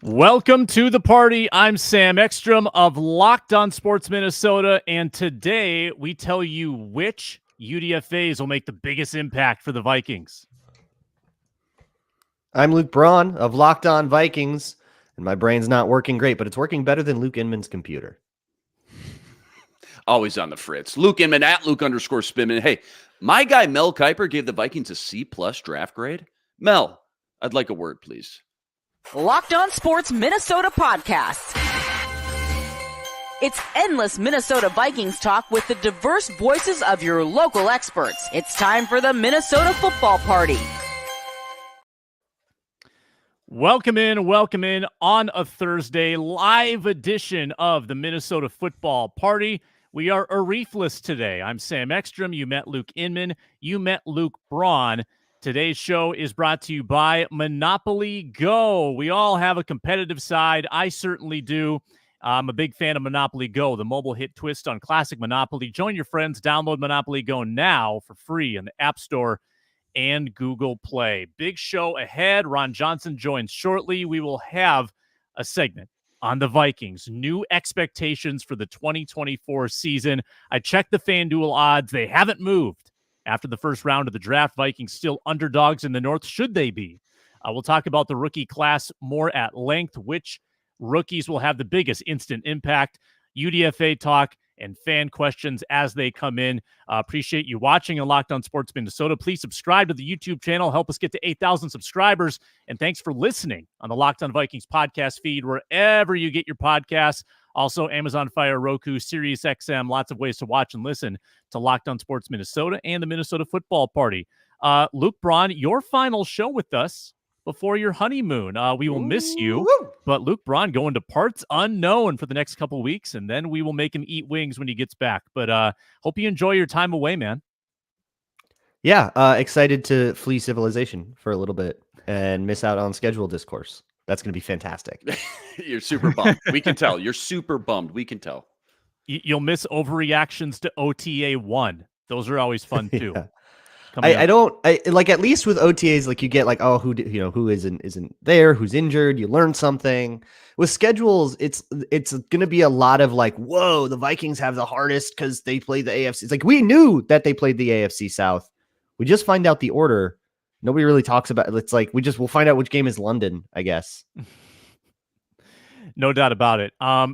Welcome to the party. I'm Sam Ekstrom of Locked On Sports Minnesota, and today we tell you which UDFAs will make the biggest impact for the Vikings. I'm Luke Braun of Locked On Vikings, and my brain's not working great, but it's working better than Luke Inman's computer. Always on the fritz. Luke Inman at Luke_Spinman. Hey, my guy Mel Kiper gave the Vikings a C+ draft grade. Mel, I'd like a word, please. Locked On Sports Minnesota podcast. It's endless Minnesota Vikings talk with the diverse voices of your local experts. It's time for the Minnesota football party. Welcome in on a Thursday, live edition of the Minnesota football party. We are Arifless today. I'm Sam Ekstrom. You met Luke Inman. You met Luke Braun. Today's show is brought to you by Monopoly Go. We all have a competitive side. I certainly do. I'm a big fan of Monopoly Go, the mobile hit twist on classic Monopoly. Join your friends. Download Monopoly Go now for free in the App Store and Google Play. Big show ahead. Ron Johnson joins shortly. We will have a segment on the Vikings. New expectations for the 2024 season. I checked the FanDuel odds. They haven't moved. After the first round of the draft, Vikings still underdogs in the North. Should they be? We'll talk about the rookie class more at length. Which rookies will have the biggest instant impact? UDFA talk and fan questions as they come in. Appreciate you watching on Locked On Sports Minnesota. Please subscribe to the YouTube channel. Help us get to 8,000 subscribers. And thanks for listening on the Locked On Vikings podcast feed, wherever you get your podcasts. Also, Amazon Fire, Roku, Sirius XM, lots of ways to watch and listen to Locked On Sports Minnesota and the Minnesota football party. Luke Braun, your final show with us before your honeymoon. We will miss you, but Luke Braun going to parts unknown for the next couple weeks, and then we will make him eat wings when he gets back. But hope you enjoy your time away, man. Yeah, excited to flee civilization for a little bit and miss out on schedule discourse. That's going to be fantastic. You're super bummed. We can tell. You're super bummed. We can tell. You'll miss overreactions to OTA 1. Those are always fun, too. Yeah. I like, at least with OTAs, like, you get like, oh, who isn't there, who's injured, you learn something. With schedules, it's going to be a lot of like, whoa, the Vikings have the hardest because they play the AFC. It's like, we knew that they played the AFC South. We just find out the order. Nobody really talks about it. It's like, we'll find out which game is London, I guess. No doubt about it.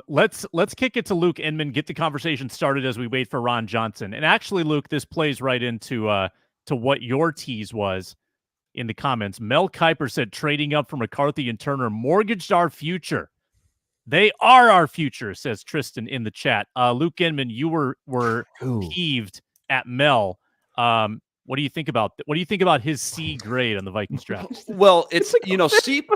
Let's kick it to Luke Inman, get the conversation started as we wait for Ron Johnson. And actually, Luke, this plays right into to what your tease was in the comments. Mel Kiper said trading up for McCarthy and Turner mortgaged our future. They are our future, says Tristan in the chat. Luke Inman, you were peeved at Mel. What do you think about his C grade on the Vikings draft? Well, it's C+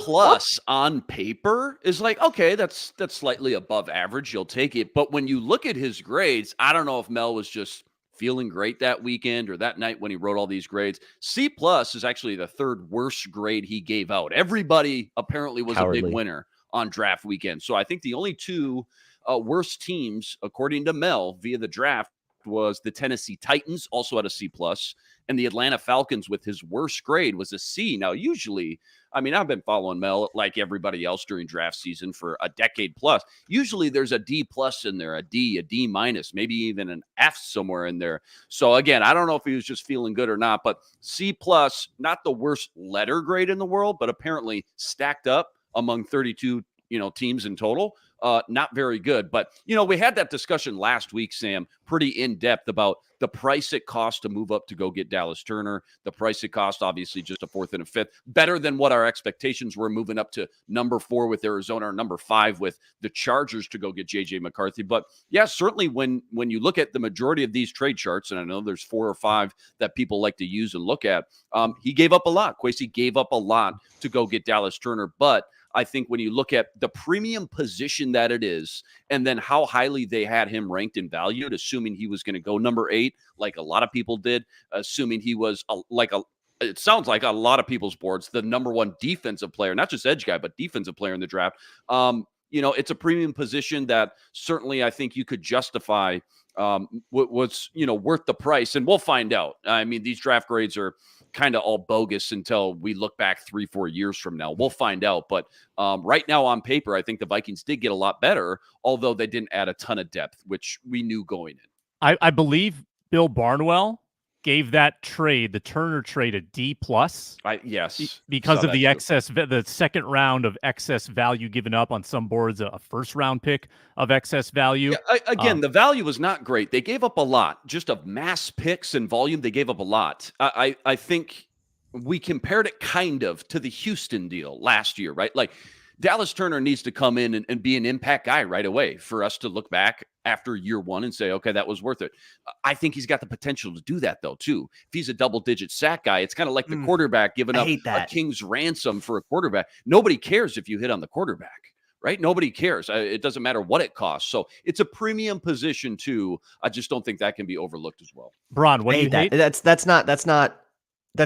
on paper is like, okay, that's slightly above average. You'll take it. But when you look at his grades, I don't know if Mel was just feeling great that weekend or that night when he wrote all these grades. C+ is actually the third worst grade he gave out. Everybody apparently was a big winner on draft weekend. So I think the only two worst teams, according to Mel, via the draft was the Tennessee Titans, also at a C+, and the Atlanta Falcons with his worst grade was a C. Now, usually, I mean, I've been following Mel like everybody else during draft season for a decade plus. Usually there's a D+ in there, a D, a D-, maybe even an F somewhere in there. So again, I don't know if he was just feeling good or not, but C+, not the worst letter grade in the world, but apparently stacked up among 32, teams in total. Not very good. But, we had that discussion last week, Sam, pretty in-depth about the price it cost to move up to go get Dallas Turner. The price it cost, obviously, just a 4th and a 5th. Better than what our expectations were, moving up to number 4 with Arizona or number 5 with the Chargers to go get J.J. McCarthy. But, yeah, certainly when you look at the majority of these trade charts, and I know there's 4 or 5 that people like to use and look at, he gave up a lot. Kwesi gave up a lot to go get Dallas Turner. But I think when you look at the premium position that it is, and then how highly they had him ranked and valued, assuming he was going to go number 8, like a lot of people did, assuming he was it sounds like a lot of people's boards, the number 1 defensive player, not just edge guy, but defensive player in the draft. It's a premium position that certainly I think you could justify was worth the price, and we'll find out. I mean, these draft grades are kind of all bogus until we look back 3-4 years from now. We'll find out. But right now on paper, I think the Vikings did get a lot better, although they didn't add a ton of depth, which we knew going in. I believe Bill Barnwell gave that trade, the Turner trade, a D+. Yes. Because of the excess, the second round of excess value given up on some boards, a first round pick of excess value. Yeah, again, the value was not great. They gave up a lot, just of mass picks and volume. They gave up a lot. I think we compared it kind of to the Houston deal last year, right? Like Dallas Turner needs to come in and be an impact guy right away for us to look back after year one and say, okay, that was worth it. I think he's got the potential to do that, though, too. If he's a double-digit sack guy, it's kind of like the quarterback giving up a king's ransom for a quarterback. Nobody cares if you hit on the quarterback, right? Nobody cares. It doesn't matter what it costs. So it's a premium position, too. I just don't think that can be overlooked as well. Braun, what do you hate? That's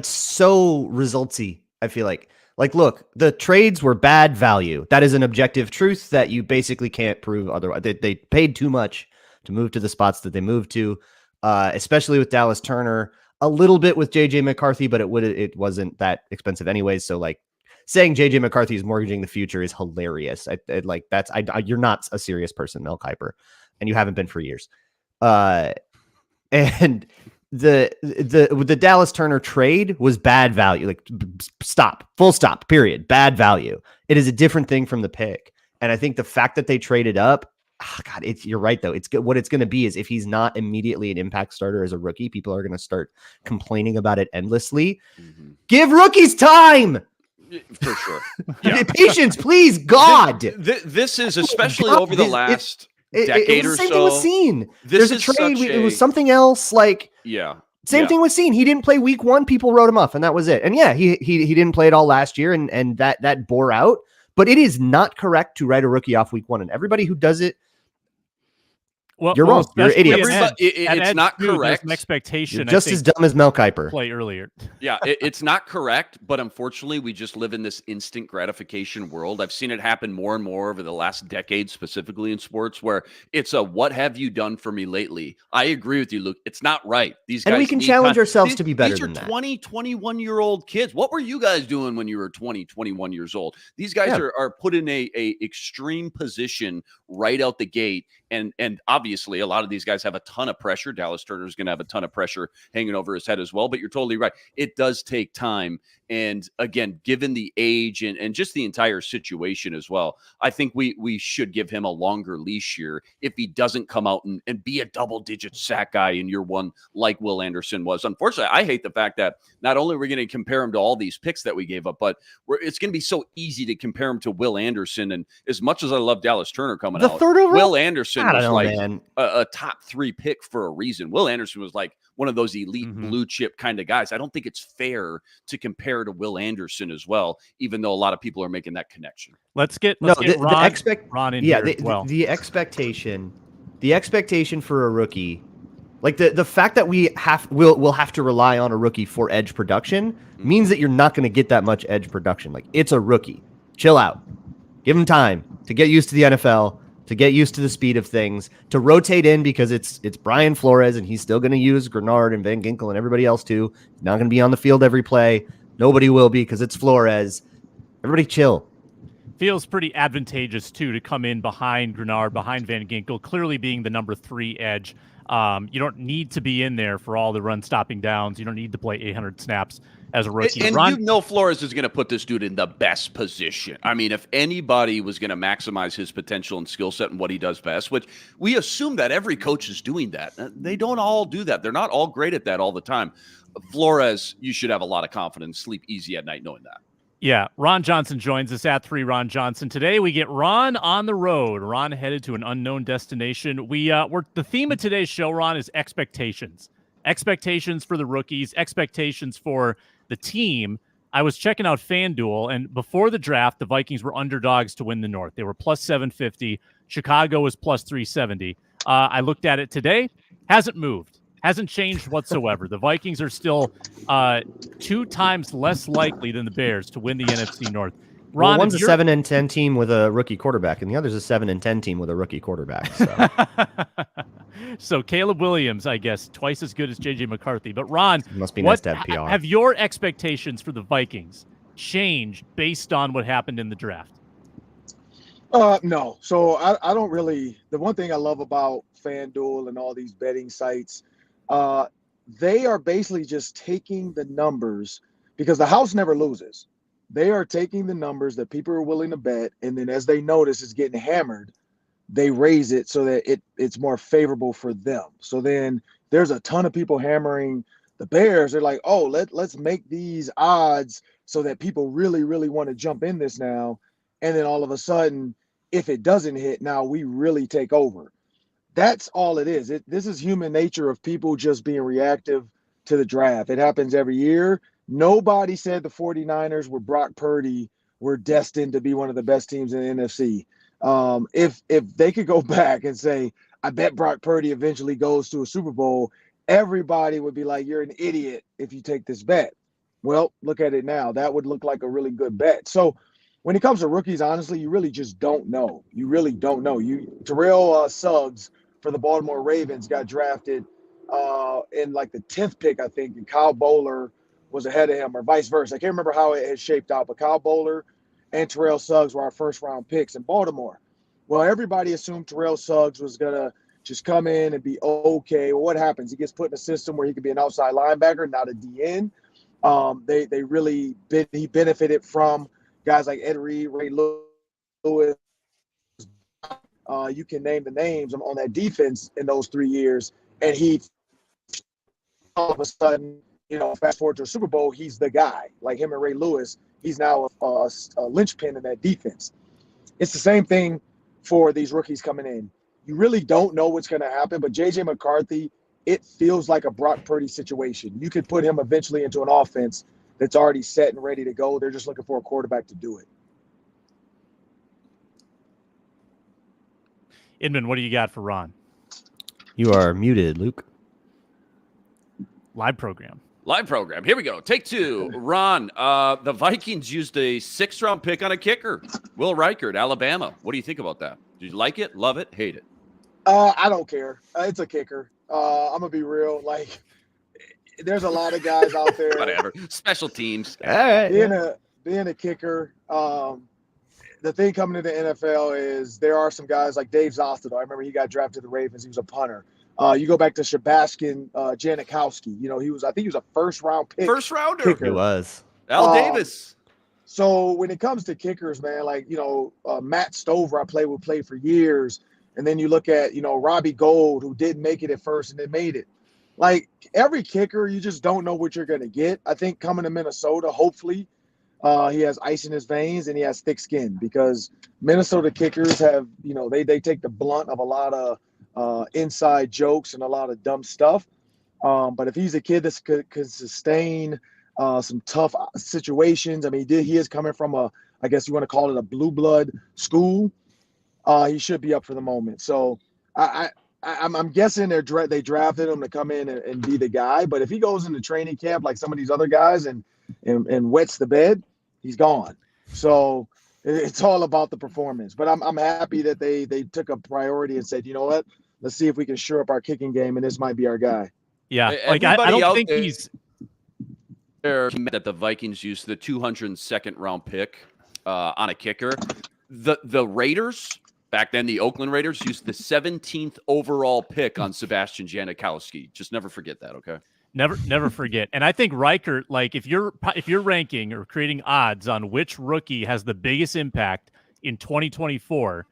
so resultsy, I feel like. Like, look, the trades were bad value. That is an objective truth that you basically can't prove otherwise. They paid too much to move to the spots that they moved to, especially with Dallas Turner, a little bit with JJ McCarthy, but it wasn't that expensive anyways. So like saying JJ McCarthy is mortgaging the future is hilarious. You're not a serious person, Mel Kiper, and you haven't been for years. And the Dallas Turner trade was bad value. Like full stop, period. Bad value. It is a different thing from the pick. And I think the fact that they traded up, you're right though. It's good. What it's going to be is if he's not immediately an impact starter as a rookie, people are going to start complaining about it endlessly. Mm-hmm. Give rookies time. For sure. Yeah. Patience, please, God. This is especially over the last decade or so. Same thing with Scene. There's a trade. It was something else. Like same thing with Scene. He didn't play week one. People wrote him off, and that was it. And he didn't play it all last year, and that bore out. But it is not correct to write a rookie off week one, and everybody who does it. Well, you're wrong. You're an idiot. It's not correct. An expectation. You're just as dumb as Mel Kiper. Play earlier. Yeah, it's not correct, but unfortunately, we just live in this instant gratification world. I've seen it happen more and more over the last decade, specifically in sports, where it's a "What have you done for me lately?" I agree with you, Luke. It's not right. These guys, and we can challenge ourselves to be better than that. These are 20, 21-year-old kids. What were you guys doing when you were 20, 21 years old? These guys are put in a extreme position right out the gate. And obviously, a lot of these guys have a ton of pressure. Dallas Turner is going to have a ton of pressure hanging over his head as well. But you're totally right. It does take time. And again, given the age and just the entire situation as well, I think we should give him a longer leash here if he doesn't come out and be a double-digit sack guy in year one like Will Anderson was. Unfortunately, I hate the fact that not only are we going to compare him to all these picks that we gave up, but it's going to be so easy to compare him to Will Anderson. And as much as I love Dallas Turner coming out, Will Anderson was a top 3 pick for a reason. Will Anderson was like one of those elite blue chip kind of guys. I don't think it's fair to compare to Will Anderson as well, even though a lot of people are making that connection. Let's get Ron in here as well. The expectation for a rookie, like the fact that we'll have to rely on a rookie for edge production means that you're not going to get that much edge production. Like, it's a rookie. Chill out. Give him time to get used to the NFL, to get used to the speed of things, to rotate in because it's Brian Flores and he's still going to use Grenard and Van Ginkel and everybody else too. He's not going to be on the field every play. Nobody will be because it's Flores. Everybody chill. Feels pretty advantageous too to come in behind Grenard, behind Van Ginkel, clearly being the number 3 edge. You don't need to be in there for all the run stopping downs. You don't need to play 800 snaps as a rookie. And Flores is going to put this dude in the best position. I mean, if anybody was going to maximize his potential and skill set and what he does best, which we assume that every coach is doing that. They don't all do that. They're not all great at that all the time. Flores, you should have a lot of confidence, sleep easy at night knowing that. Yeah, Ron Johnson joins us at 3 Ron Johnson. Today we get Ron on the road. Ron headed to an unknown destination. We're the theme of today's show, Ron, is expectations. Expectations for the rookies, expectations for the team. I was checking out FanDuel, and before the draft, the Vikings were underdogs to win the North. They were plus 750. Chicago was plus 370. I looked at it today. Hasn't moved. Hasn't changed whatsoever. The Vikings are still 2 times less likely than the Bears to win the NFC North. Ron, one's a 7-10 team with a rookie quarterback, and the other's a 7-10 team with a rookie quarterback. So. So Caleb Williams, I guess, twice as good as J.J. McCarthy. But Ron, Must be nice to have PR. Have your expectations for the Vikings changed based on what happened in the draft? No. So I don't really. The one thing I love about FanDuel and all these betting sites, they are basically just taking the numbers because the house never loses. They are taking the numbers that people are willing to bet, and then as they notice it's getting hammered, they raise it so that it's more favorable for them. So then there's a ton of people hammering the Bears. They're like, oh, let's make these odds so that people really, really want to jump in this now. And then all of a sudden, if it doesn't hit, now we really take over. That's all it is. This is human nature of people just being reactive to the draft. It happens every year. Nobody said the 49ers were Brock Purdy were destined to be one of the best teams in the NFC. If they could go back and say, I bet Brock Purdy eventually goes to a Super Bowl, everybody would be like, you're an idiot if you take this bet. Well, look at it now. That would look like a really good bet. So when it comes to rookies, honestly, you really just don't know. You really don't know. Terrell Suggs for the Baltimore Ravens got drafted in like the 10th pick, I think, and Kyle Bowler was ahead of him, or vice versa. I can't remember how it had shaped out, but Kyle Bowler and Terrell Suggs were our first-round picks in Baltimore. Well, everybody assumed Terrell Suggs was going to just come in and be okay. Well, what happens? He gets put in a system where he could be an outside linebacker, not a DN. He benefited from guys like Ed Reed, Ray Lewis. You can name the names on that defense in those 3 years, and he all of a sudden, fast forward to a Super Bowl, he's the guy. Like him and Ray Lewis, he's now a linchpin in that defense. It's the same thing for these rookies coming in. You really don't know what's going to happen, but J.J. McCarthy, it feels like a Brock Purdy situation. You could put him eventually into an offense that's already set and ready to go. They're just looking for a quarterback to do it. Inman, what do you got for Ron? You are muted, Luke. Live program. Here we go. Take two. Ron, the Vikings used a 6th-round pick on a kicker. Will Reichert, Alabama. What do you think about that? Do you like it, love it, hate it? I don't care. It's a kicker. I'm going to be real. Like, there's a lot of guys out there. Whatever. Special teams. All right. Being a kicker, the thing coming to the NFL is there are some guys like Dave Zostado. I remember he got drafted to the Ravens. He was a punter. You go back to Sebastian Janikowski. I think he was a first-round pick. First-rounder. Kicker. He was. Al Davis. So when it comes to kickers, man, Matt Stover, I played for years. And then you look at, Robbie Gould, who didn't make it at first and then made it. Like, every kicker, you just don't know what you're going to get. I think coming to Minnesota, hopefully, he has ice in his veins and he has thick skin because Minnesota kickers have, they take the blunt of a lot of inside jokes and a lot of dumb stuff. But if he's a kid that could sustain some tough situations, I mean, he is coming from I guess you want to call it a blue blood school. He should be up for the moment. So I'm guessing they drafted him to come in and be the guy. But if he goes into training camp like some of these other guys and wets the bed, he's gone. So it's all about the performance. But I'm happy that they took a priority and said, you know what, let's see if we can shore up our kicking game, and this might be our guy. Yeah, like I don't think he's there that the Vikings used the 202nd round pick on a kicker. The Raiders back then, the Oakland Raiders used the 17th overall pick on Sebastian Janikowski. Just never forget that, okay? Never forget. And I think Reichert, like if you're ranking or creating odds on which rookie has the biggest impact in 2024,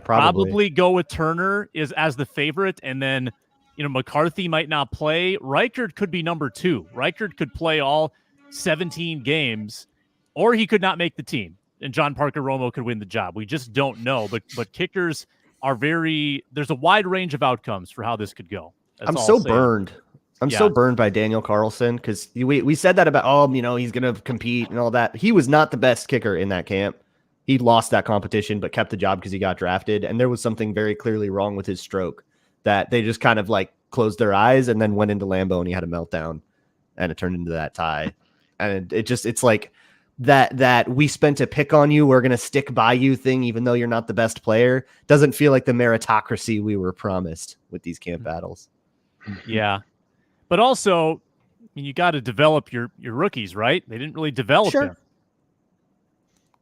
probably go with Turner as the favorite, and then McCarthy might not play. Reichert could be number 2. Reichert could play all 17 games, or he could not make the team, and John Parker Romo could win the job. We just don't know. But kickers are there's a wide range of outcomes for how this could go. I'm so burned. I'm so burned by Daniel Carlson because we said that about, he's going to compete and all that. He was not the best kicker in that camp. He lost that competition, but kept the job because he got drafted. And there was something very clearly wrong with his stroke that they just kind of like closed their eyes and then went into Lambeau and he had a meltdown and it turned into that tie. And it's like that we spent a pick on you, we're going to stick by you thing, even though you're not the best player, doesn't feel like the meritocracy we were promised with these camp battles. Yeah. But also, I mean, you got to develop your rookies, right? They didn't really develop them.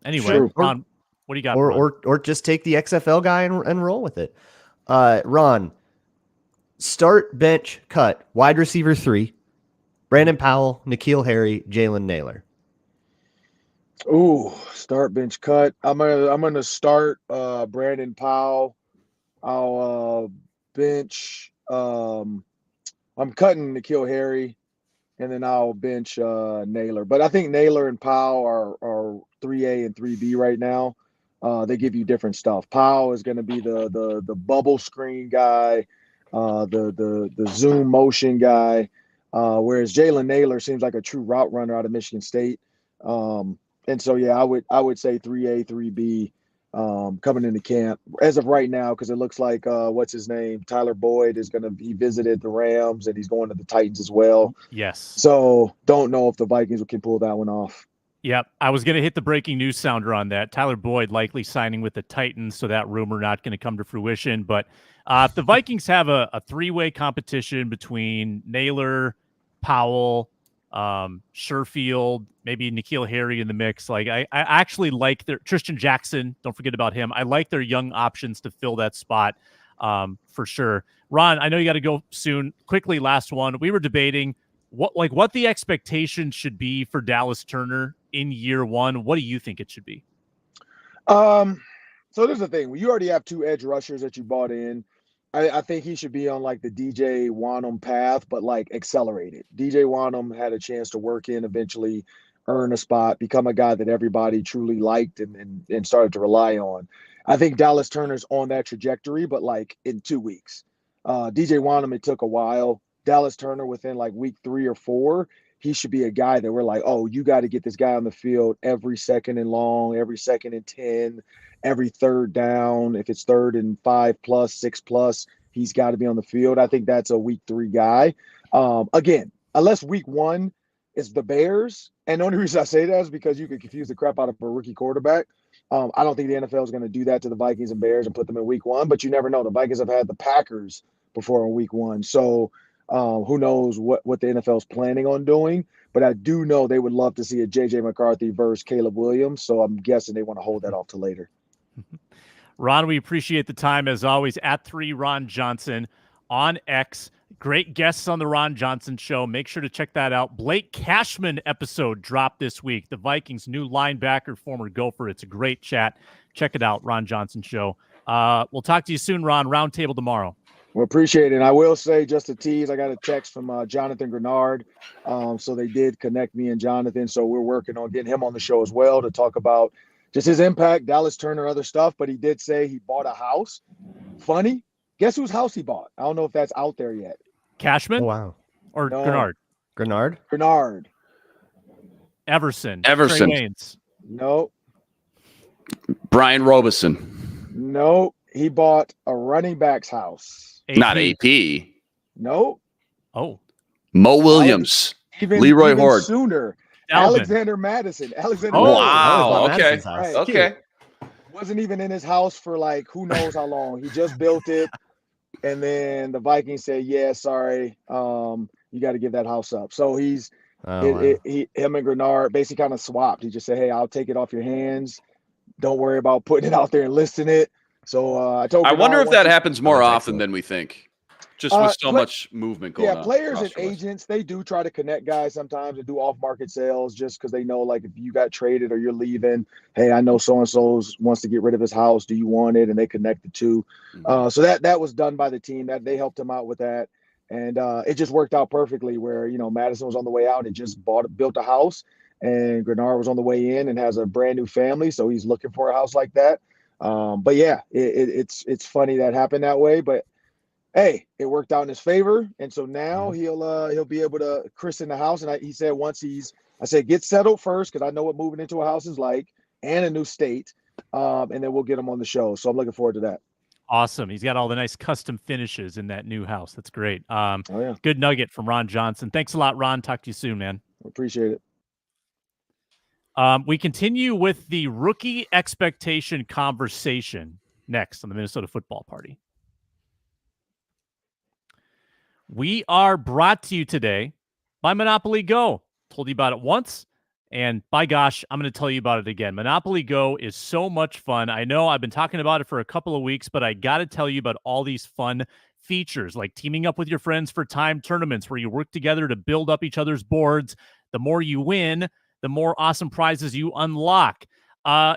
Anyway, True. Ron, what do you got? Or just take the XFL guy and roll with it. Ron, start, bench, cut, wide receiver 3, Brandon Powell, N'Keal Harry, Jalen Naylor. Ooh, start, bench, cut. I'm gonna start Brandon Powell. I'll bench. I'm cutting N'Keal Harry, and then I'll bench Naylor. But I think Naylor and Powell are 3A and 3B right now. They give you different stuff. Powell is going to be the bubble screen guy, the zoom motion guy, whereas Jalen Naylor seems like a true route runner out of Michigan State. And so, yeah, I would say 3A, 3B coming into camp as of right now, because it looks like what's his name? Tyler Boyd he visited the Rams and he's going to the Titans as well. Yes. So don't know if the Vikings can pull that one off. Yep. I was going to hit the breaking news sounder on that. Tyler Boyd likely signing with the Titans, so that rumor not going to come to fruition. But if the Vikings have a three-way competition between Naylor, Powell, Sherfield, maybe N'Keal Harry in the mix. Like I actually like their Tristan Jackson. Don't forget about him. I like their young options to fill that spot for sure. Ron, I know you got to go soon. Quickly, last one. We were debating what the expectation should be for Dallas Turner in year one. What do you think it should be? So there's the thing. You already have 2 edge rushers that you bought in. I think he should be on like the DJ Wanham path, but like accelerated. DJ Wanham had a chance to work in, eventually earn a spot, become a guy that everybody truly liked and started to rely on. I think Dallas Turner's on that trajectory, but like in 2 weeks. DJ Wanham, it took a while. Dallas Turner, within like week 3 or 4, he should be a guy that we're like, oh, you got to get this guy on the field every second and long, every second and 10, every third down. If it's 3rd and 5+, 6+, he's got to be on the field. I think that's a week 3 guy. Again, unless week 1 is the Bears, and the only reason I say that is because you could confuse the crap out of a rookie quarterback. I don't think the NFL is going to do that to the Vikings and Bears and put them in week 1, but you never know. The Vikings have had the Packers before in week 1. So who knows what the NFL is planning on doing. But I do know they would love to see a J.J. McCarthy versus Caleb Williams. So I'm guessing they want to hold that off to later. Ron, we appreciate the time as always. At 3 Ron Johnson on X. Great guests on the Ron Johnson Show. Make sure to check that out. Blake Cashman episode dropped this week. The Vikings' new linebacker, former Gopher. It's a great chat. Check it out, Ron Johnson Show. We'll talk to you soon, Ron. Roundtable tomorrow. Well, appreciate it. And I will say, just a tease, I got a text from Jonathan Grenard. So they did connect me and Jonathan. So we're working on getting him on the show as well to talk about just his impact, Dallas Turner, other stuff. But he did say he bought a house. Funny. Guess whose house he bought? I don't know if that's out there yet. Cashman? Oh, wow. Or No. Grenard? Grenard. Everson. Everson. Trey Waynes. No. Brian Robeson. No. He bought a running back's house. Not AP. No. Oh. Mo Williams. Leroy Horde. Sooner. Dalvin. Alexander Madison. Oh, wow. That was Okay. Madison's house. Right. Okay. Wasn't even in his house for like who knows how long. He just built it. And then the Vikings said, yeah, sorry. You got to give that house up. So him and Grenard basically kind of swapped. He just said, hey, I'll take it off your hands. Don't worry about putting it out there and listing it. So I told Grenard, wonder if that happens more that's often excellent. than we think. Just with so much movement going on. Yeah, players and across the West. agents, they do try to connect guys sometimes and do off-market sales just because they know, like, if you got traded or you're leaving, hey, I know so-and-so wants to get rid of his house. Do you want it? And they connect the two. So that was done by the team. That they helped him out with that. And it just worked out perfectly where, Madison was on the way out and just built a house. And Grenard was on the way in and has a brand new family. So he's looking for a house like that. But yeah, it's funny that happened that way. But hey, it worked out in his favor, and so now he'll be able to christen the house. And he said I said get settled first because I know what moving into a house is like, and a new state, and then we'll get him on the show. So I'm looking forward to that. Awesome. He's got all the nice custom finishes in that new house. That's great. Yeah. Good nugget from Ron Johnson. Thanks a lot, Ron. Talk to you soon, man. Appreciate it. We continue with the rookie expectation conversation next on the Minnesota Football Party. We are brought to you today by Monopoly Go. Told you about it once, and by gosh, I'm going to tell you about it again. Monopoly Go is so much fun. I know I've been talking about it for a couple of weeks, but I got to tell you about all these fun features, like teaming up with your friends for timed tournaments where you work together to build up each other's boards. The more you win, the more awesome prizes you unlock.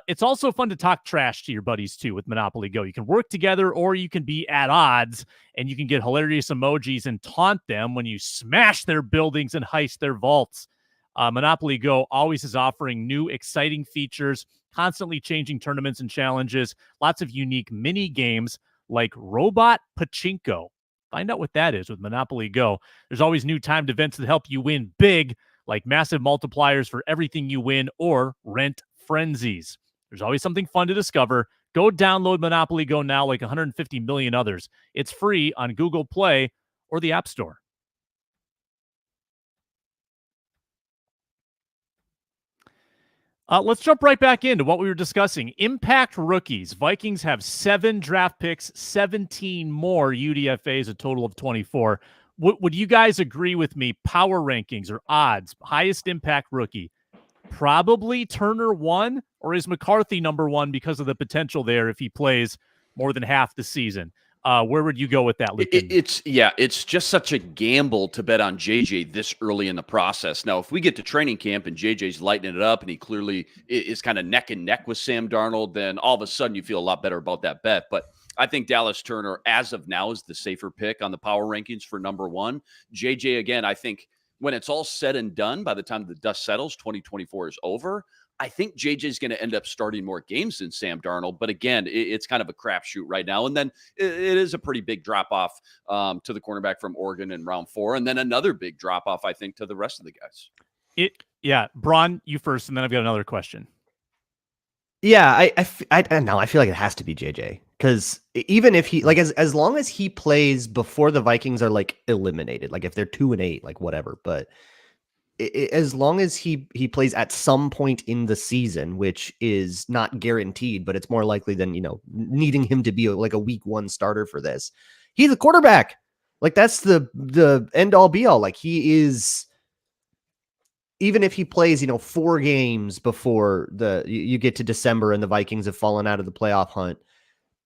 It's also fun to talk trash to your buddies, too, with Monopoly Go. You can work together or you can be at odds, and you can get hilarious emojis and taunt them when you smash their buildings and heist their vaults. Monopoly Go always is offering new, exciting features, constantly changing tournaments and challenges, lots of unique mini games like Robot Pachinko. Find out what that is with Monopoly Go. There's always new timed events that help you win big, like massive multipliers for everything you win or rent frenzies. There's always something fun to discover. Go download Monopoly Go now, like 150 million others. It's free on Google Play or the App Store. Let's jump right back into what we were discussing. Impact rookies. Vikings have 7 draft picks, 17 more UDFAs, a total of 24. Would you guys agree with me? Power rankings or odds, highest impact rookie. Probably Turner 1, or is McCarthy number 1 because of the potential there if he plays more than half the season? Where would you go with that, Luke? It's just such a gamble to bet on JJ this early in the process. Now, if we get to training camp and JJ's lighting it up and he clearly is kind of neck and neck with Sam Darnold, then all of a sudden you feel a lot better about that bet. But I think Dallas Turner, as of now, is the safer pick on the power rankings for number 1. JJ, again, I think when it's all said and done, by the time the dust settles, 2024 is over, I think JJ is going to end up starting more games than Sam Darnold. But again, it's kind of a crapshoot right now. And then it is a pretty big drop off to the cornerback from Oregon in round 4. And then another big drop off, I think, to the rest of the guys. Braun, you first, and then I've got another question. Yeah, I feel like it has to be JJ, because even if he, like, as long as he plays before the Vikings are like eliminated, like if they're 2-8, like whatever, but as long as he plays at some point in the season, which is not guaranteed, but it's more likely than, needing him to be like a week 1 starter for this. He's a quarterback. Like that's the end all be all. Like he is, even if he plays, 4 games before you get to December and the Vikings have fallen out of the playoff hunt,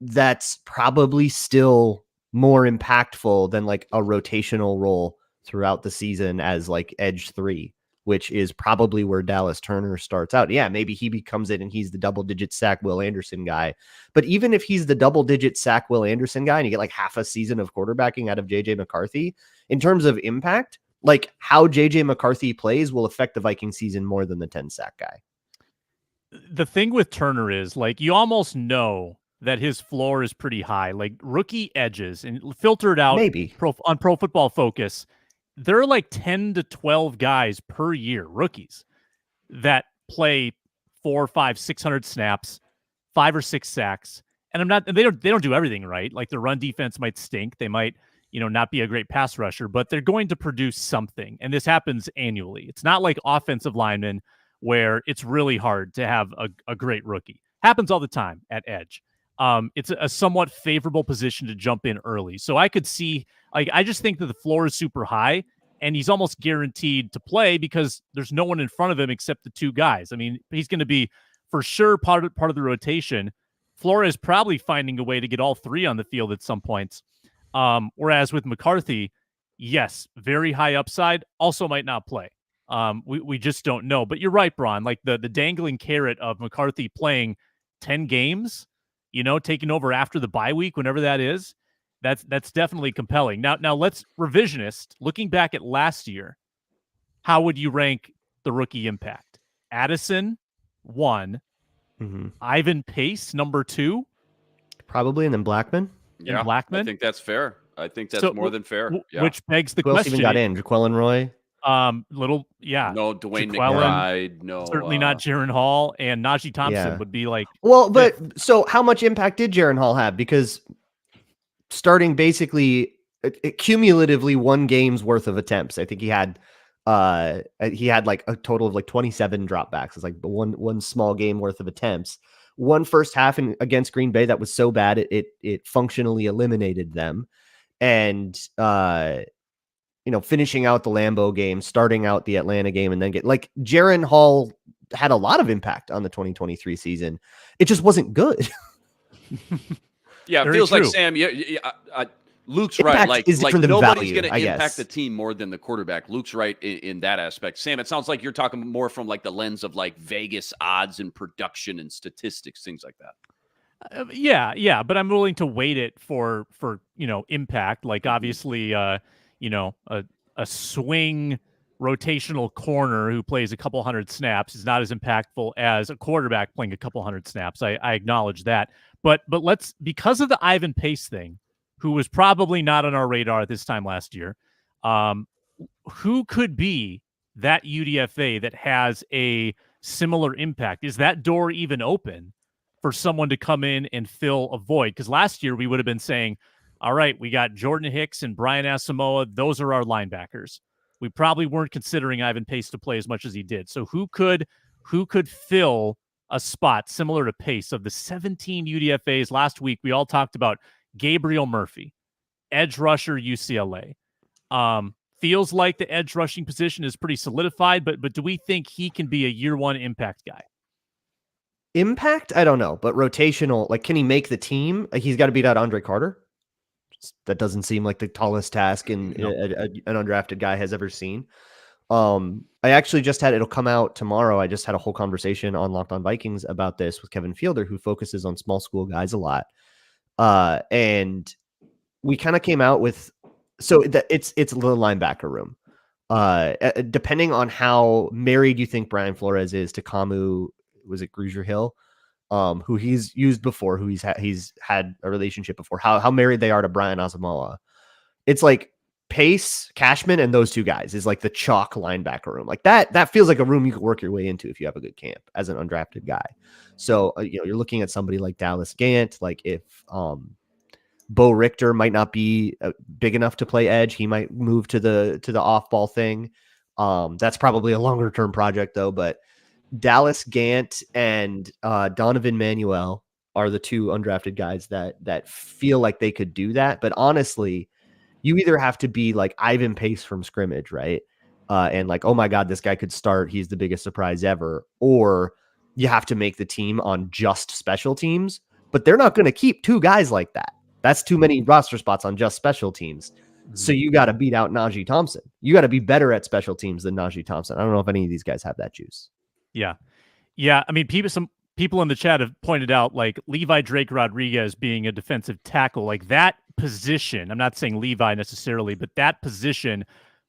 that's probably still more impactful than like a rotational role throughout the season as like edge 3, which is probably where Dallas Turner starts out. Yeah, maybe he becomes it and he's the double-digit sack Will Anderson guy. But even if he's the double-digit sack Will Anderson guy and you get like half a season of quarterbacking out of JJ McCarthy, in terms of impact, like how JJ McCarthy plays will affect the Viking season more than the 10 sack guy. The thing with Turner is like you almost know that his floor is pretty high. Like rookie edges and filtered out maybe on Pro Football Focus, there are like 10 to 12 guys per year, rookies, that play 400, 500, 600 snaps, 5 or 6 sacks. And they don't do everything right. Like their run defense might stink. They might, not be a great pass rusher, but they're going to produce something. And this happens annually. It's not like offensive linemen where it's really hard to have a great rookie. Happens all the time at edge. It's a somewhat favorable position to jump in early. So I could see, I just think that the floor is super high and he's almost guaranteed to play because there's no one in front of him except the 2 guys. I mean, he's going to be for sure part of the rotation. Flores probably finding a way to get all 3 on the field at some points. Whereas with McCarthy, yes, very high upside, also might not play. We just don't know. But you're right, Braun. Like the dangling carrot of McCarthy playing 10 games, taking over after the bye week, whenever that is, that's definitely compelling. Now let's revisionist. Looking back at last year, how would you rank the rookie impact? Addison, 1. Mm-hmm. Ivan Pace, number 2. Probably, and then Blackman. Yeah, Blackman. I think that's fair. I think that's more than fair. Yeah. Which begs the Who else question. even got in? Jaquelin Roy? No, Dwayne McBride. No, certainly not Jaron Hall, and Najee Thompson would be like. Well, but so how much impact did Jaron Hall have? Because starting basically cumulatively 1 game's worth of attempts. I think he had he had like a total of like 27 dropbacks. It's like one small game worth of attempts. One first half against Green Bay that was so bad it functionally eliminated them. And finishing out the Lambeau game, starting out the Atlanta game, and then Jaren Hall had a lot of impact on the 2023 season. It just wasn't good. Yeah, it feels like, Sam, Luke's impact right. is Like value, nobody's going to impact guess. the team more than the quarterback. Luke's right in that aspect. Sam, it sounds like you're talking more from like the lens of like Vegas odds and production and statistics, things like that. Yeah, but I'm willing to weight it for impact. Like obviously, a swing rotational corner who plays a couple hundred snaps is not as impactful as a quarterback playing a couple hundred snaps. I acknowledge that, but let's, because of the Ivan Pace thing, who was probably not on our radar at this time last year, who could be that UDFA that has a similar impact? Is that door even open for someone to come in and fill a void? Because last year we would have been saying, all right, we got Jordan Hicks and Brian Asamoah. Those are our linebackers. We probably weren't considering Ivan Pace to play as much as he did. So who could fill a spot similar to Pace? Of the 17 UDFAs last week, we all talked about Gabriel Murphy, edge rusher, UCLA. Feels like the edge rushing position is pretty solidified, but do we think he can be a year one impact guy? Impact? I don't know, but rotational, like, can he make the team? He's got to beat out Andre Carter. That doesn't seem like the tallest task an undrafted guy has ever seen. I actually just it'll come out tomorrow. I just had a whole conversation on Locked On Vikings about this with Kevin Fielder, who focuses on small school guys a lot. And we kind of came out with, so that it's the linebacker room. Depending on how married you think Brian Flores is to Kamu, was it Grugier Hill, who he's used before, who he's had a relationship before, how married they are to Brian Asamoah. It's like Pace, Cashman, and those two guys is like the chalk linebacker room. Like that feels like a room you could work your way into if you have a good camp as an undrafted guy. So you're looking at somebody like Dallas Gant. Like if Bo Richter might not be big enough to play edge, he might move to the off ball thing. That's probably a longer term project though. But Dallas Gant and Donovan Manuel are the two undrafted guys that feel like they could do that. But honestly, you either have to be like Ivan Pace from scrimmage, right? And like, oh my God, this guy could start. He's the biggest surprise ever. Or you have to make the team on just special teams. But they're not going to keep two guys like that. That's too many roster spots on just special teams. Mm-hmm. So you got to beat out Najee Thompson. You got to be better at special teams than Najee Thompson. I don't know if any of these guys have that juice. Yeah. I mean, some people in the chat have pointed out like Levi Drake Rodriguez being a defensive tackle, like that position. I'm not saying Levi necessarily, but that position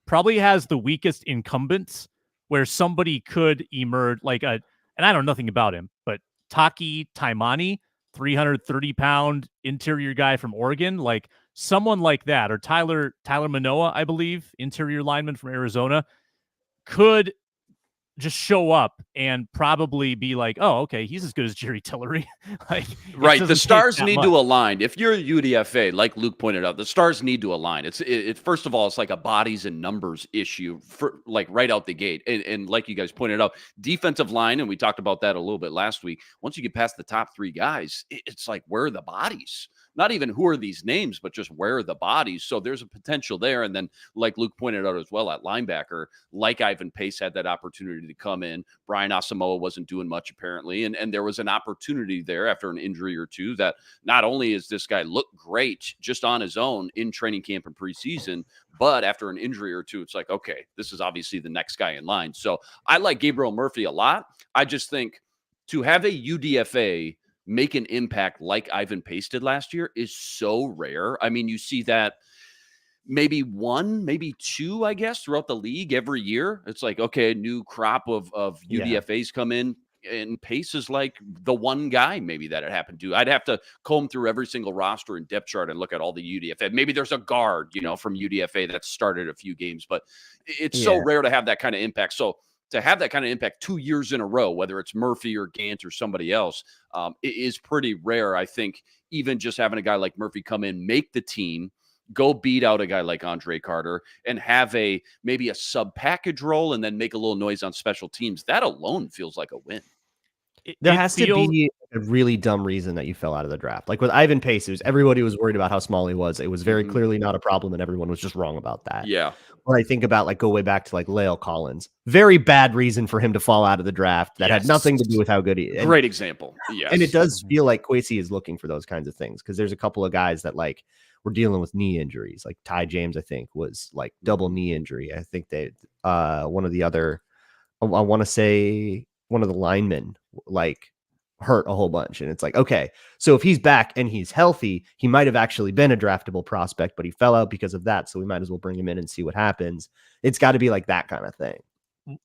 probably has the weakest incumbents where somebody could emerge and I know nothing about him, but Taki Taimani, 330-pound interior guy from Oregon, like someone like that, or Tyler Manoa, I believe, interior lineman from Arizona, could just show up and probably be like, oh, okay, he's as good as Jerry Tillery. Right. The stars need to align. If you're a UDFA, like Luke pointed out, the stars need to align. It first of all, it's like a bodies and numbers issue for like right out the gate. And like you guys pointed out, defensive line, and we talked about that a little bit last week. Once you get past the top three guys, it's like, where are the bodies? Not even who are these names, but just where are the bodies? So there's a potential there. And then, like Luke pointed out as well, at linebacker, like Ivan Pace had that opportunity to come in. Brian Asamoah wasn't doing much apparently. And there was an opportunity there after an injury or two that not only is this guy look great just on his own in training camp and preseason, but after an injury or two, it's like, okay, this is obviously the next guy in line. So I like Gabriel Murphy a lot. I just think to have a UDFA make an impact like Ivan Pace did last year is so rare. I mean, you see that maybe one, maybe two, I guess, throughout the league every year. It's like, okay, a new crop of UDFAs come in, and Pace is like the one guy maybe that it happened to. I'd have to comb through every single roster and depth chart and look at all the UDFA. Maybe there's a guard, from UDFA that started a few games, but it's so rare to have that kind of impact. So to have that kind of impact 2 years in a row, whether it's Murphy or Gant or somebody else, it is pretty rare. I think even just having a guy like Murphy come in, make the team, go beat out a guy like Andre Carter and have maybe a sub package role and then make a little noise on special teams. That alone feels like a win. There has to be a really dumb reason that you fell out of the draft. Like with Ivan Pace, everybody was worried about how small he was. It was very clearly not a problem, and everyone was just wrong about that. Yeah. When I think about go way back to Lael Collins, very bad reason for him to fall out of the draft. That had nothing to do with how good he is. Great example. Yes. And it does feel like Kwesi is looking for those kinds of things, because there's a couple of guys that were dealing with knee injuries. Like Ty James, I think, was double knee injury. I think they one of the other, I want to say one of the linemen hurt a whole bunch. And it's okay, so if he's back and he's healthy, he might have actually been a draftable prospect, but he fell out because of that. So we might as well bring him in and see what happens. It's got to be that kind of thing.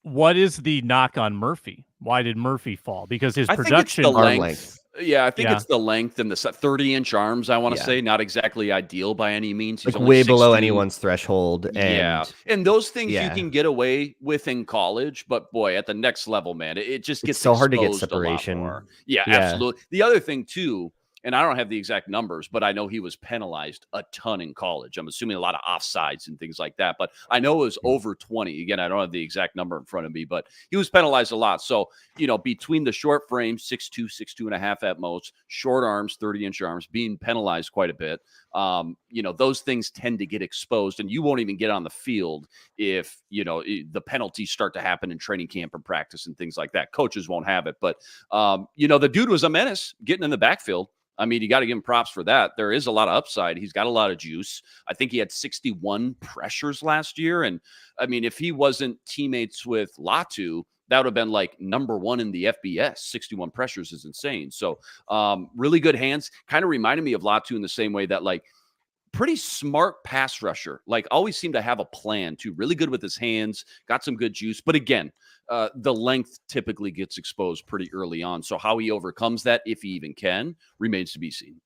What is the knock on Murphy? Why did Murphy fall? Because his production, arm length. Yeah, I think it's the length and the 30-inch arms, I want to say. Not exactly ideal by any means. He's way below anyone's threshold. And those things you can get away with in college, but boy, at the next level, man, it just gets so hard to get separation. Yeah, absolutely. The other thing, too, and I don't have the exact numbers, but I know he was penalized a ton in college. I'm assuming a lot of offsides and things like that, but I know it was over 20. Again, I don't have the exact number in front of me, but he was penalized a lot. So, between the short frame, 6'2", 6'2.5" at most, short arms, 30-inch arms, being penalized quite a bit, those things tend to get exposed, and you won't even get on the field if, the penalties start to happen in training camp and practice and things like that. Coaches won't have it, but, the dude was a menace getting in the backfield. I mean, you got to give him props for that. There is a lot of upside. He's got a lot of juice. I think he had 61 pressures last year. And I mean, if he wasn't teammates with Latu, that would have been number one in the FBS. 61 pressures is insane. So really good hands. Kind of reminded me of Latu in the same way that pretty smart pass rusher, always seemed to have a plan too. Really good with his hands, got some good juice. But again, the length typically gets exposed pretty early on. So how he overcomes that, if he even can, remains to be seen.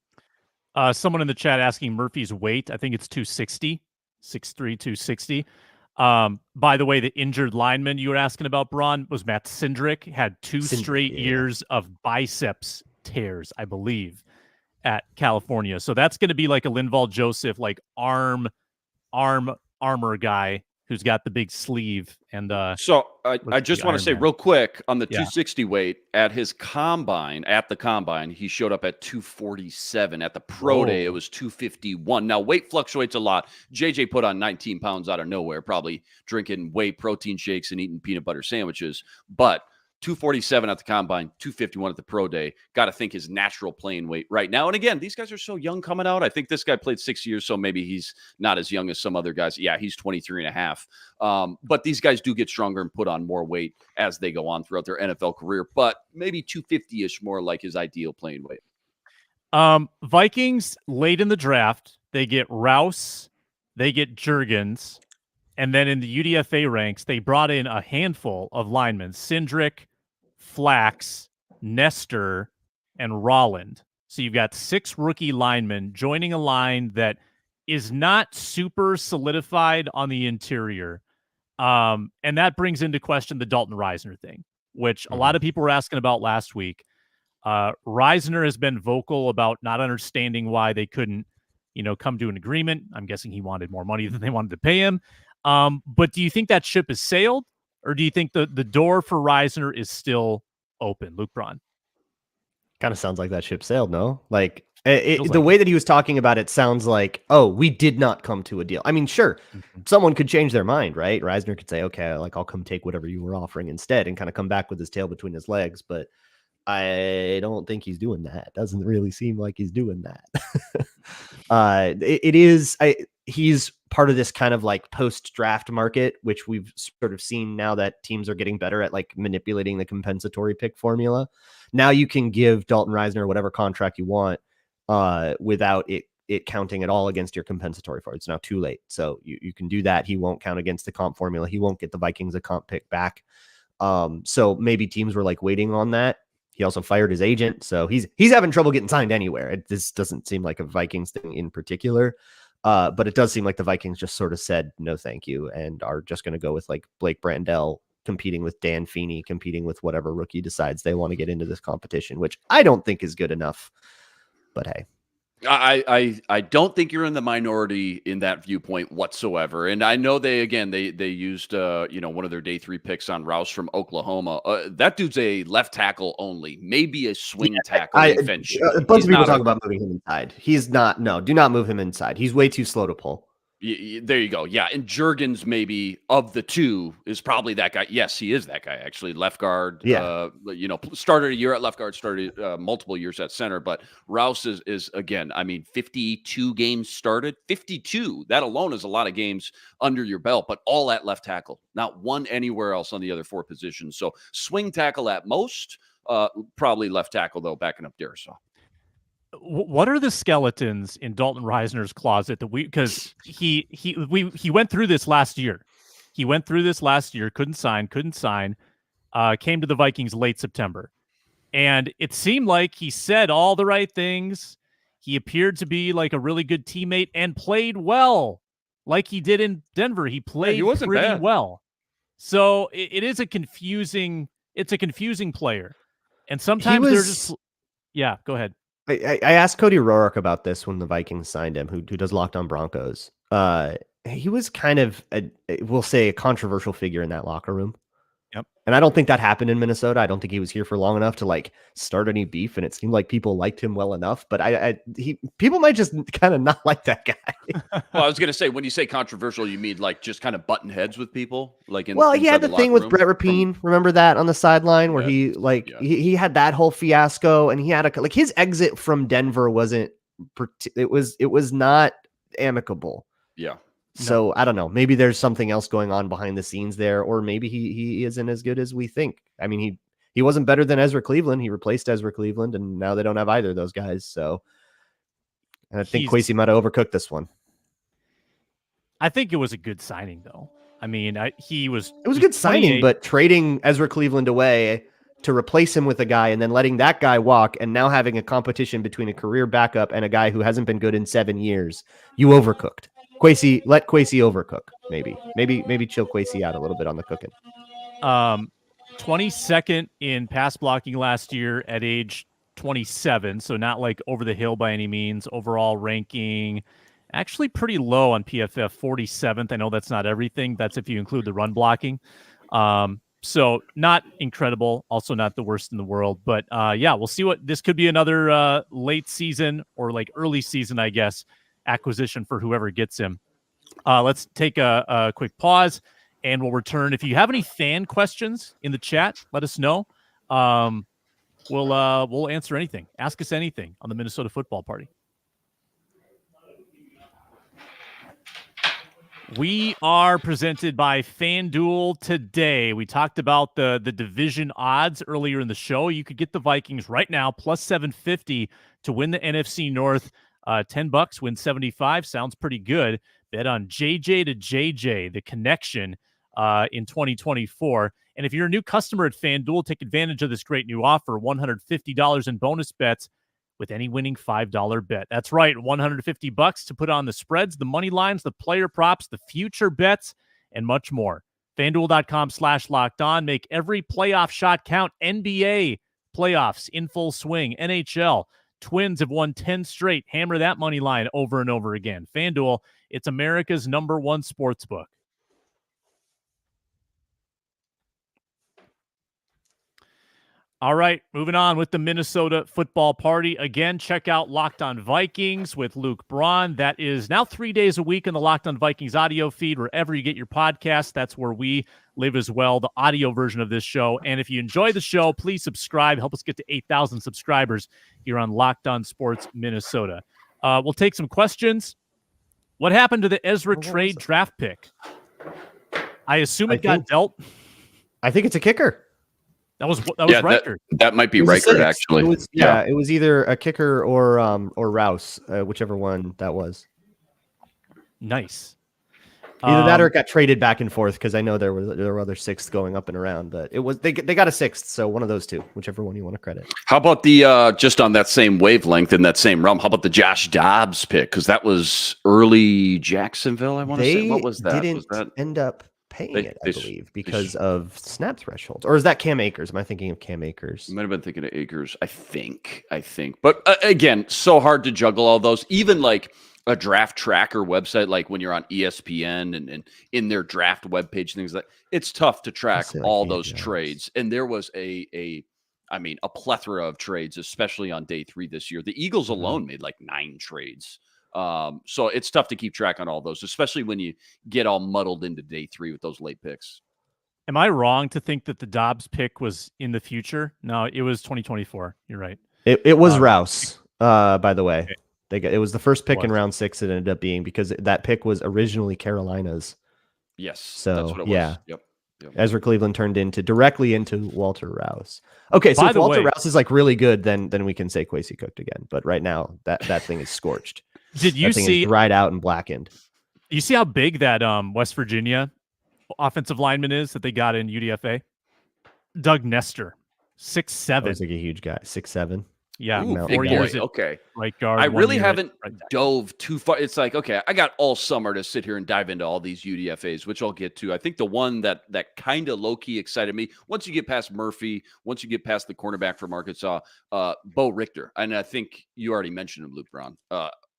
Someone in the chat asking Murphy's weight. I think it's 260, 6'3", 260. By the way, the injured lineman you were asking about, Braun, was Matt Cindric. Had two straight years of biceps tears, I believe, at California. So that's going to be like a Linval Joseph, armor guy who's got the big sleeve. And so I just want to say real quick on the 260 weight at the combine, he showed up at 247. At the pro day, it was 251. Now weight fluctuates a lot. JJ put on 19 pounds out of nowhere, probably drinking whey protein shakes and eating peanut butter sandwiches, but 247 at the combine, 251 at the pro day. Got to think his natural playing weight right now. And again, these guys are so young coming out. I think this guy played 6 years, so maybe he's not as young as some other guys. Yeah, he's 23 and a half. But these guys do get stronger and put on more weight as they go on throughout their NFL career. But maybe 250-ish more like his ideal playing weight. Vikings late in the draft, they get Rouse, they get Juergens, and then in the UDFA ranks, they brought in a handful of linemen: Cindric, Flax, Nestor, and Rolland. So you've got 6 rookie linemen joining a line that is not super solidified on the interior. And that brings into question the Dalton Risner thing, which a lot of people were asking about last week. Risner has been vocal about not understanding why they couldn't, come to an agreement. I'm guessing he wanted more money than they wanted to pay him. But do you think that ship has sailed? Or do you think the door for Risner is still open, Luke Braun? Kind of sounds like that ship sailed, no? The way that he was talking about it sounds like, oh, we did not come to a deal. I mean, sure, someone could change their mind, right? Risner could say, okay, I'll come take whatever you were offering instead, and kind of come back with his tail between his legs. But I don't think he's doing that. Doesn't really seem like he's doing that. He's part of this kind of post-draft market, which we've sort of seen now that teams are getting better at manipulating the compensatory pick formula. Now you can give Dalton Risner whatever contract you want without it counting at all against your compensatory for it. It's now too late. So you can do that. He won't count against the comp formula. He won't get the Vikings a comp pick back. So maybe teams were waiting on that. He also fired his agent. So he's having trouble getting signed anywhere. This doesn't seem like a Vikings thing in particular. But it does seem like the Vikings just sort of said, no, thank you. And are just going to go with Blake Brandel competing with Dan Feeney, competing with whatever rookie decides they want to get into this competition, which I don't think is good enough, but hey. I don't think you're in the minority in that viewpoint whatsoever. And I know they used one of their day 3 picks on Rouse from Oklahoma. That dude's a left tackle only, maybe a swing tackle eventually. A bunch of people talk about moving him inside. He's not. No, do not move him inside. He's way too slow to pull. There you go. Yeah. And Juergens, maybe of the two, is probably that guy. Yes, he is that guy, actually. Left guard. Yeah. Started a year at left guard, started multiple years at center. But Rouse is again, 52 games started. 52. That alone is a lot of games under your belt, but all at left tackle. Not one anywhere else on the other 4 positions. So swing tackle at most. Probably left tackle, though, backing up Darisaw. What are the skeletons in Dalton Risner's closet because he went through this last year. Couldn't sign. Came to the Vikings late September. And it seemed like he said all the right things. He appeared to be like a really good teammate and played well like he did in Denver. He played he wasn't pretty bad. well. So it is a confusing player. And sometimes they're just, yeah, go ahead. I asked Cody Roark about this when the Vikings signed him, who does Locked On Broncos. He was kind of, we'll say, a controversial figure in that locker room. Yep. And I don't think that happened in Minnesota. I don't think he was here for long enough to like start any beef. And it seemed like people liked him well enough. But people might just kind of not like that guy. Well, I was going to say, when you say controversial, you mean like just kind of button heads with people? He had the thing with Brett Rapine. Remember that on the sideline where he had that whole fiasco, and he had his exit from Denver wasn't. It was not amicable. Yeah. So I don't know. Maybe there's something else going on behind the scenes there, or maybe he isn't as good as we think. I mean, he wasn't better than Ezra Cleveland. He replaced Ezra Cleveland, and now they don't have either of those guys. So, and I think Kwesi might have overcooked this one. I think it was a good signing, though. I mean, it was a good signing, but trading Ezra Cleveland away to replace him with a guy and then letting that guy walk, and now having a competition between a career backup and a guy who hasn't been good in 7 years, you overcooked. Let Kwesi overcook. Maybe chill Kwesi out a little bit on the cooking. 22nd in pass blocking last year at age 27, so not like over the hill by any means. Overall ranking actually pretty low on PFF, 47th. I know that's not everything. That's if you include the run blocking. So not incredible, also not the worst in the world. But we'll see what this could be. Another late season or like early season, I guess, acquisition for whoever gets him. Let's take a quick pause, and we'll return. If you have any fan questions in the chat, let us know. We'll answer anything. Ask us anything on the Minnesota Football Party. We are presented by FanDuel today. We talked about the division odds earlier in the show. You could get the Vikings right now, plus 750 to win the NFC North. $10, win 75. Sounds pretty good. Bet on JJ to JJ, the connection in 2024. And if you're a new customer at FanDuel, take advantage of this great new offer, $150 in bonus bets with any winning $5 bet. That's right, $150 to put on the spreads, the money lines, the player props, the future bets, and much more. FanDuel.com/lockedon. Make every playoff shot count. NBA playoffs in full swing. NHL. Twins have won 10 straight. Hammer that money line over and over again. FanDuel, it's America's #1 sportsbook. All right, moving on with the Minnesota Football Party. Again, check out Locked On Vikings with Luke Braun. That is now 3 days a week in the Locked On Vikings audio feed, wherever you get your podcast. That's where we live as well, the audio version of this show. And if you enjoy the show, please subscribe. Help us get to 8,000 subscribers here on Locked On Sports Minnesota. We'll take some questions. What happened to the Ezra trade draft pick? I assume it got dealt. I think it's a kicker. That was Reichert. That might be Reichert, actually. It was either a kicker or Rouse, whichever one that was. Nice. Either that or it got traded back and forth, because I know there were other sixths going up and around, but it was they got a sixth, so one of those two, whichever one you want to credit. How about the just on that same wavelength in that same realm? How about the Josh Dobbs pick? Because that was early Jacksonville. I want to say, what was that? Didn't end up paying it, I believe, because of snap thresholds. Or is that Cam Akers? Am I thinking of Cam Akers? You might have been thinking of Akers, I think. But again, so hard to juggle all those. Even like a draft tracker website, like when you're on ESPN and in their draft webpage, things like it's tough to track all those trades. And there was a plethora of trades, especially on day 3 this year. The Eagles alone made like 9 trades. So it's tough to keep track on all those, especially when you get all muddled into day 3 with those late picks. Am I wrong to think that the Dobbs pick was in the future? No, it was 2024. You're right. It was Rouse, by the way. Okay. It was the first pick in round 6. It ended up being because that pick was originally Carolina's. Yes. So that's what it was. Yeah. Yep. Ezra Cleveland turned directly into Walter Rouse. Okay, so if Walter Rouse is like really good, then we can say Kwesi cooked again. But right now, that thing is scorched. Did you see dried out and blackened? You see how big that West Virginia offensive lineman is that they got in UDFA? Doug Nestor, 6'7". He's like a huge guy, 6'7". Yeah, Ooh, 4 years. Okay, right guard. I really haven't dove too far. It's like, okay, I got all summer to sit here and dive into all these UDFAs, which I'll get to. I think the one that kind of low key excited me, once you get past Murphy, once you get past the cornerback from Arkansas, Bo Richter, and I think you already mentioned him, Luke Braun,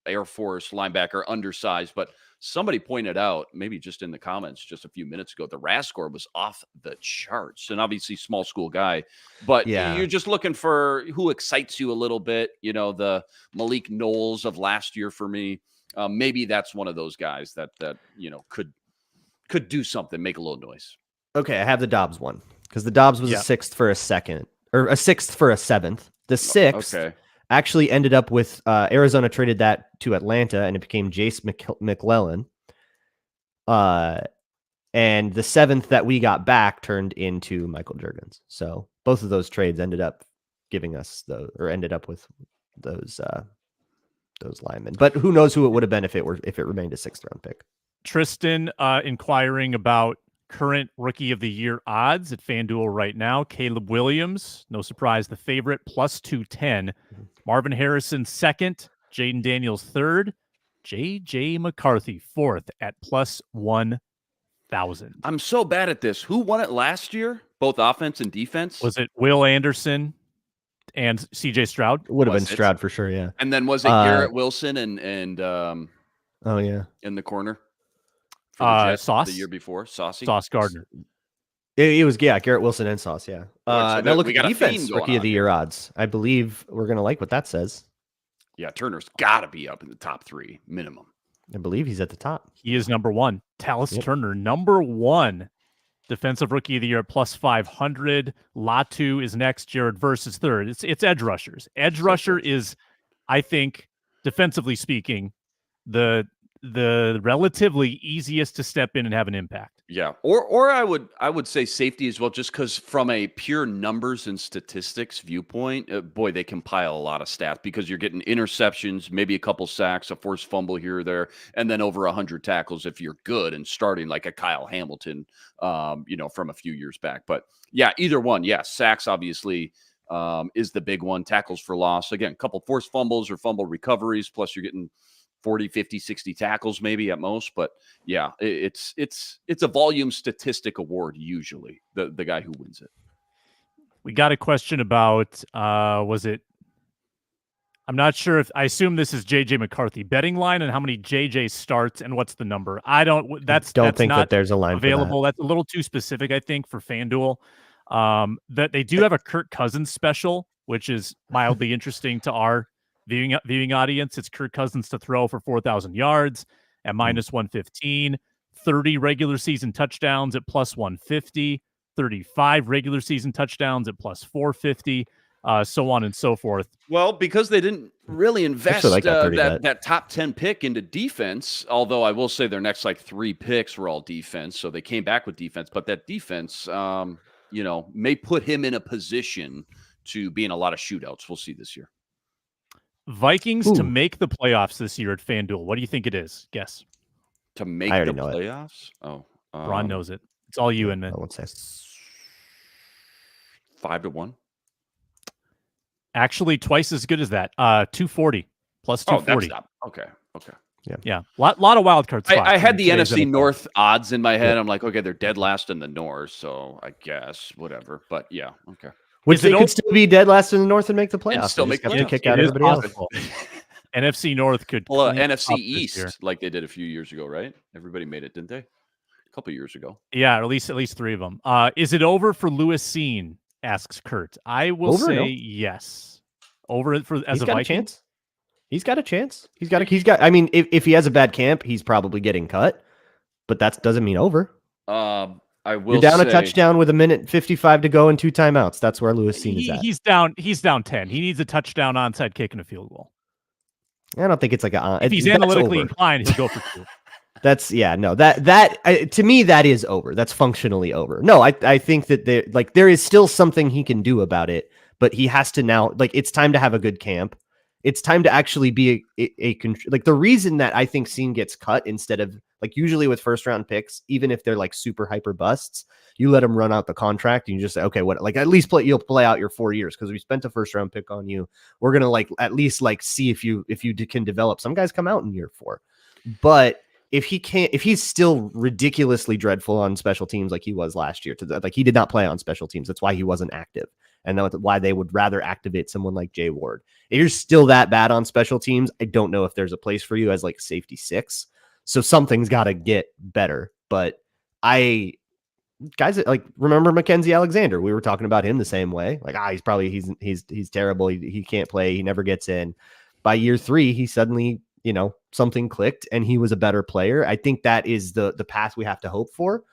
Air Force linebacker, undersized, but somebody pointed out, maybe just in the comments just a few minutes ago, the RAS score was off the charts. And obviously small school guy, but you're just looking for who excites you a little bit. You know, the Malik Knowles of last year for me. Maybe that's one of those guys that could do something, make a little noise. Okay, I have the Dobbs one because the Dobbs was a 6th for a 2nd, or a 6th for a 7th. The 6th actually ended up with Arizona traded that to Atlanta, and it became Jace McClellan. And the 7th that we got back turned into Michael Juergens. So both of those trades ended up giving us ended up with those linemen. But who knows who it would have been if it remained a 6th round pick. Tristan inquiring about current Rookie of the Year odds at FanDuel right now. Caleb Williams, no surprise, the favorite, plus 210. Marvin Harrison, 2nd. Jaden Daniels, 3rd. J.J. McCarthy, 4th at plus 1,000. I'm so bad at this. Who won it last year? Both offense and defense? Was it Will Anderson and C.J. Stroud? It would have been Stroud for sure, yeah. And then was it Garrett Wilson and in the corner? Sauce? The year before, Sauce Gardner. It was Garrett Wilson and Sauce, yeah. So now look at the defense Rookie of the Year odds. I believe we're gonna like what that says. Yeah, Turner's got to be up in the top 3 minimum. I believe he's at the top. He is number 1. Tallis Turner, number 1 defensive Rookie of the Year at plus 500. Latu is next. Jared Verse is 3rd. It's edge rushers. Edge rusher is, I think, defensively speaking, the relatively easiest to step in and have an impact. Yeah. Or I would say safety as well, just because from a pure numbers and statistics viewpoint, they compile a lot of stats because you're getting interceptions, maybe a couple sacks, a forced fumble here or there, and then over 100 tackles if you're good and starting like a Kyle Hamilton, from a few years back. But yeah, either one. Yeah. Sacks obviously is the big one. Tackles for loss. Again, a couple forced fumbles or fumble recoveries, plus you're getting 40, 50, 60 tackles maybe at most. But yeah, it's a volume statistic award usually, the guy who wins it. We got a question about, I'm not sure if, I assume this is JJ McCarthy betting line and how many JJ starts and what's the number. Don't think that there's a line available. That's a little too specific, I think, for FanDuel. That they do have a Kirk Cousins special, which is mildly interesting to our viewing audience. It's Kirk Cousins to throw for 4,000 yards at minus 115, 30 regular season touchdowns at plus 150, 35 regular season touchdowns at plus 450, so on and so forth. Well, because they didn't really invest that top 10 pick into defense, although I will say their next 3 picks were all defense, so they came back with defense, but that defense, may put him in a position to be in a lot of shootouts. We'll see this year. Vikings to make the playoffs this year at FanDuel. What do you think it is? Guess. To make the playoffs? Oh, Braun knows it. It's all you, Inman. 5-1. Actually, twice as good as that. 240 plus 240. Okay. Yeah. Lot of wild card spots. I had the today's NFC NFL. North odds in my head. I'm like, okay, they're dead last in the North, so I guess whatever. But yeah, okay. Which they could still be dead last in the North and make the playoffs. Still They make just have to playoffs. kick out It is everybody else. possible. NFC North could. Well, clean NFC up this year. East, like they did a few years ago, right? Everybody made it, didn't they? A couple years ago. Yeah, at least 3 of them. Is it over for Lewis Seen? Asks Kurt. I will Over, say no? yes. Over it for as He's a got Viking. a chance. He's got a chance. He's got. I mean, if he has a bad camp, he's probably getting cut. But that doesn't mean over. I will. You're down say, a touchdown with 1:55 to go and 2 timeouts. That's where Lewis Seen is at. He's down 10. He needs a touchdown, onside kick, and a field goal. I don't think it's like a. If he's analytically inclined, he'll go for 2. To me that is over. That's functionally over. No, I think that there is still something he can do about it, but he has to now, like, it's time to have a good camp. It's time to actually be like, the reason that I think Seen gets cut instead of, like, usually with first round picks, even if they're like super hyper busts, you let them run out the contract and you just say, okay, what, like, at least you'll play out your 4 years because we spent a first round pick on you. We're gonna at least see if you can develop. Some guys come out in year 4, but if he's still ridiculously dreadful on special teams like he was last year, like, he did not play on special teams. That's why he wasn't active. And that's why they would rather activate someone like Jay Ward. If you're still that bad on special teams, I don't know if there's a place for you as like safety 6. So something's got to get better. But guys, like, remember Mackenzie Alexander? We were talking about him the same way. Like, he's terrible. He can't play. He never gets in. By year 3, he suddenly, something clicked and he was a better player. I think that is the path we have to hope for.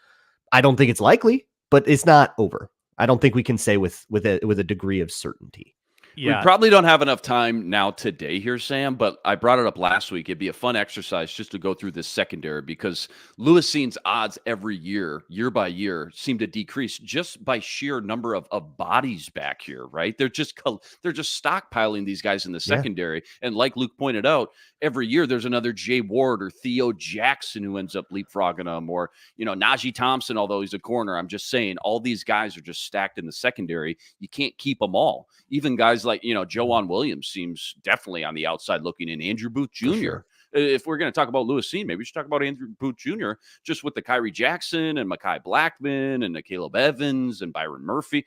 I don't think it's likely, but it's not over. I don't think we can say with a degree of certainty. Yeah. We probably don't have enough time now today here, Sam, but I brought it up last week. It'd be a fun exercise just to go through this secondary because Lewis Seen's odds every year by year, seem to decrease just by sheer number of bodies back here, right? They're just stockpiling these guys in the secondary. And like Luke pointed out, every year there's another Jay Ward or Theo Jackson who ends up leapfrogging them, or, Najee Thompson, although he's a corner. I'm just saying all these guys are just stacked in the secondary. You can't keep them all. Even guys like, Joanne Williams seems definitely on the outside looking in. Andrew Booth Jr. Sure. If we're going to talk about Lewis Seen, maybe we should talk about Andrew Booth Jr. just with the Kyrie Jackson and Mekhi Blackman and the Caleb Evans and Byron Murphy.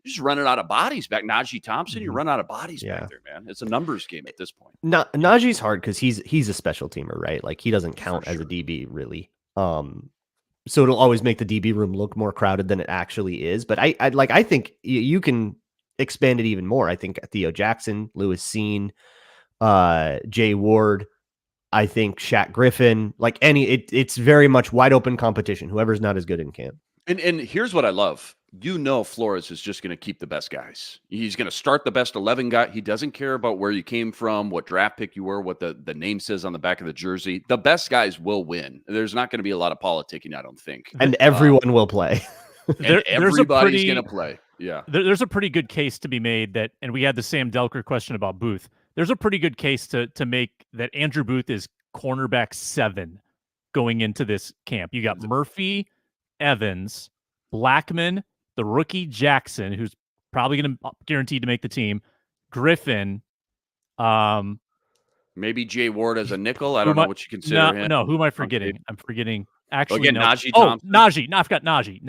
You're just running out of bodies back. Najee Thompson, you run out of bodies back there, man. It's a numbers game at this point. Najee's hard because he's a special teamer, right? Like, he doesn't count as a DB really. So it'll always make the DB room look more crowded than it actually is. But I think you can expand it even more. I think Theo Jackson, Lewis Seen, Jay Ward, I think Shaq Griffin, like it's very much wide open competition. Whoever's not as good in camp. And here's what I love. Flores is just going to keep the best guys. He's going to start the best 11 guy. He doesn't care about where you came from, what draft pick you were, what the name says on the back of the jersey. The best guys will win. There's not going to be a lot of politicking, I don't think. And everyone will play. Everybody's going to play. Yeah. There's a pretty good case to be made and we had the Sam Delker question about Booth. There's a pretty good case to make that Andrew Booth is cornerback 7 going into this camp. You got Murphy, Evans, Blackman, the rookie Jackson, who's probably going to guaranteed to make the team, Griffin, maybe Jay Ward as a nickel. I don't know what you consider him. No, who am I forgetting? I'm forgetting. Actually, no. Najee Thompson. Najee. No, I've got Najee.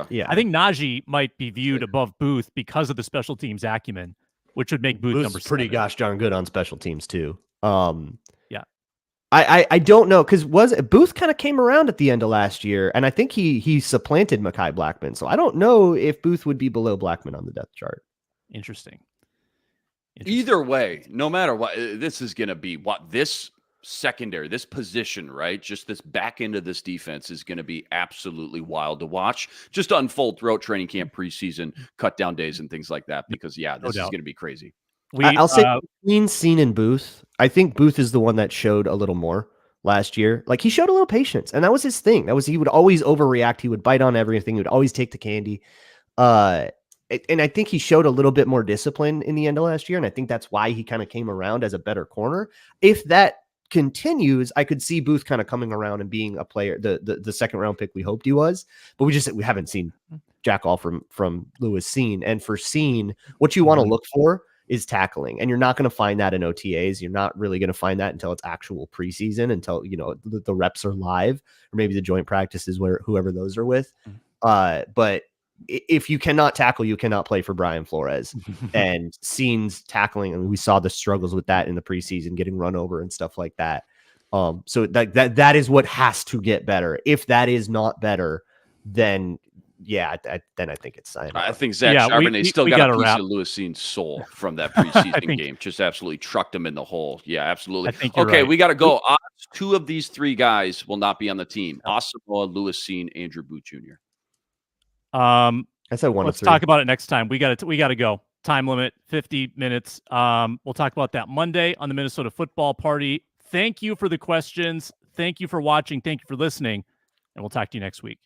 Yeah. I think Najee might be viewed above Booth because of the special teams acumen, which would make Booth Booth's number 7. pretty gosh darn good on special teams too. Yeah. I don't know, because Booth kind of came around at the end of last year, and I think he supplanted Mekhi Blackman. So I don't know if Booth would be below Blackman on the depth chart. Interesting. Either way, no matter what, this is going to be this secondary, this position, right? Just this back end of this defense is going to be absolutely wild to watch, just to unfold throughout training camp, preseason, cut down days, and things like that. Because this is going to be crazy. I'll say between Seen and Booth, I think Booth is the one that showed a little more last year. Like, he showed a little patience, and that was his thing. He would always overreact. He would bite on everything. He would always take the candy. And I think he showed a little bit more discipline in the end of last year, and I think that's why he kind of came around as a better corner. If that continues, I could see Booth kind of coming around and being a player, the second round pick we hoped he was, but we haven't seen jack all from Lewis Seen. And for Seen, what you want to look for is tackling. And you're not going to find that in OTAs. You're not really going to find that until it's actual preseason, until, the reps are live, or maybe the joint practices where whoever those are with. But if you cannot tackle, you cannot play for Brian Flores. And Scene's tackling, I mean, we saw the struggles with that in the preseason, getting run over and stuff like that. So that is what has to get better. If that is not better, then then I think it's signed. I think Zach Charbonnet still got a piece of Lewis Scene's soul from that preseason game. Just absolutely trucked him in the hole. Yeah, absolutely. Okay, we got to go. Two of these three guys will not be on the team: Asamoah, Lewis Scene, Andrew Booth Jr. I said one. Let's talk about it next time. We got to go. Time limit 50 minutes. We'll talk about that Monday on the Minnesota Football Party. Thank you for the questions. Thank you for watching. Thank you for listening, and we'll talk to you next week.